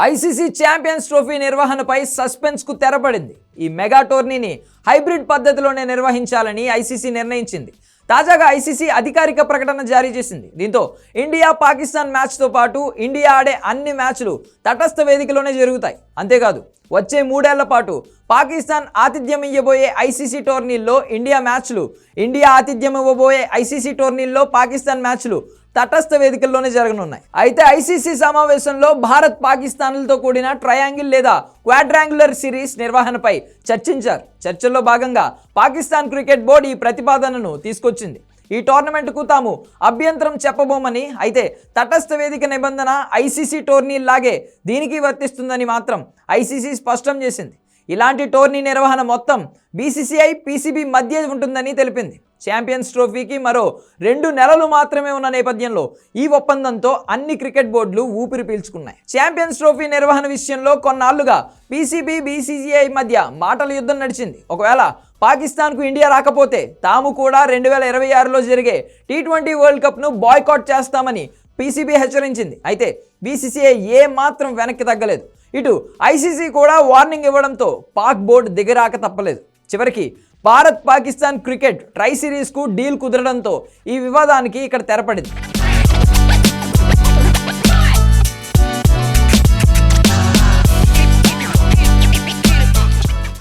ICC champions trophy నిర్వహణపై సస్పెన్స్కు తెరపడింది. ఈ mega టోర్నీని hybrid పద్ధతిలోనే నిర్వహించాలని ఐసీసీ నిర్ణయించింది. తాజాగా ఐసీసీ అధికారిక ప్రకటన జారీ చేసింది. దీంతో ఇండియా పాకిస్తాన్ మ్యాచ్తో పాటు ఇండియా ఆడే అన్ని మ్యాచ్లు తటస్థ వేదికలోనే జరుగుతాయి. అంతేకాదు వచ్చే 3 ఏళ్ల పాటు పాకిస్తాన్ ఆతిథ్యం ఇవ్వబోయే ఐసీసీ టోర్నీల్లో ఇండియా మ్యాచ్లు, ఇండియా ఆతిథ్యం ఇవ్వబోయే ఐసీసీ టోర్నీల్లో పాకిస్తాన్ మ్యాచ్లు తటస్థ వేదికల్లోనే జరగనున్నాయి. అయితే ఐసీసీ సమావేశంలో భారత్ పాకిస్తాన్లతో కూడిన ట్రయాంగిల్ లేదా క్వాడ్రాంగులర్ సిరీస్ నిర్వహణపై చర్చించారు. చర్చల్లో భాగంగా పాకిస్తాన్ క్రికెట్ బోర్డు ఈ ప్రతిపాదనను తీసుకొచ్చింది. ఈ టోర్నమెంట్కు తాము అభ్యంతరం చెప్పబోమని, అయితే తటస్థ వేదిక నిబంధన ఐసీసీ టోర్నీలాగే దీనికి వర్తిస్తుందని మాత్రం ఐసీసీ స్పష్టం చేసింది. ఇలాంటి టోర్నీ నిర్వహణ మొత్తం బీసీసీఐ, పీసీబీ మధ్య ఉంటుందని తెలిపింది. ఛాంపియన్స్ ట్రోఫీకి మరో 2 నెలలు మాత్రమే ఉన్న నేపథ్యంలో ఈ ఒప్పందంతో అన్ని క్రికెట్ బోర్డులు ఊపిరి పీల్చుకున్నాయి. ఛాంపియన్స్ ట్రోఫీ నిర్వహణ విషయంలో కొన్నాళ్లుగా పీసీబీ, బీసీసీఐ మధ్య మాటల యుద్ధం నడిచింది. ఒకవేళ పాకిస్తాన్కు ఇండియా రాకపోతే తాము కూడా 2026లో జరిగే T20 వరల్డ్ కప్ను బాయ్కాట్ చేస్తామని పీసీబీ హెచ్చరించింది. అయితే బీసీసీఐ ఏ మాత్రం వెనక్కి తగ్గలేదు. ఇటు ఐసీసీ కూడా వార్నింగ్ ఇవ్వడంతో పాక్ బోర్డు దిగరాక తప్పలేదు. చివరికి భారత్ పాకిస్తాన్ క్రికెట్ ట్రై సిరీస్కు డీల్ కుదరడంతో ఈ వివాదానికి ఇక్కడ తెరపడింది.